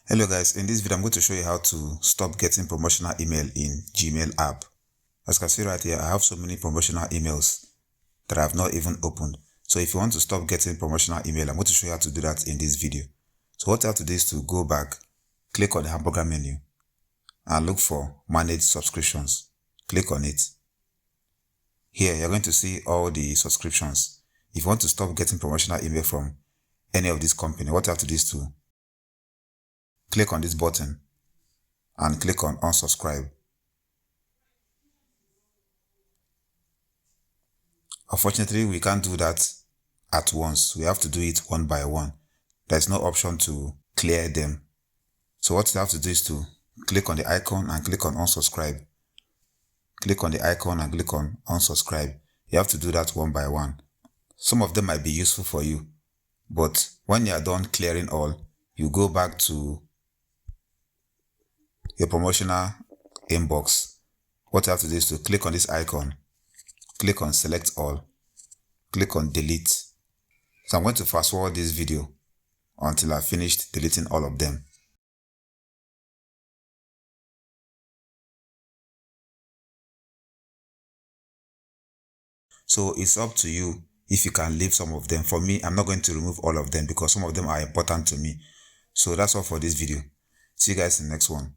Hello guys, in this video I'm going to show you how to stop getting promotional email in Gmail app. As you can see right here, I have so many promotional emails that I have not even opened. So if you want to stop getting promotional email, I'm going to show you how to do that in this video. So what you have to do is to go back, click on the hamburger menu and look for manage subscriptions. Click on it. Here you're going to see all the subscriptions. If you want to stop getting promotional email from any of these companies, what you have to do is to click on this button and click on unsubscribe. Unfortunately, we can't do that at once. We have to do it one by one. There's no option to clear them. So what you have to do is to click on the icon and click on unsubscribe. Click on the icon and click on unsubscribe. You have to do that one by one. Some of them might be useful for you, but when you are done clearing all, you go back to your promotional inbox. What you have to do is to click on this icon, click on select all, click on delete. So I'm going to fast forward this video until I've finished deleting all of them. So it's up to you if you can leave some of them. For me, I'm not going to remove all of them because some of them are important to me. So that's all for this video. See you guys in the next one.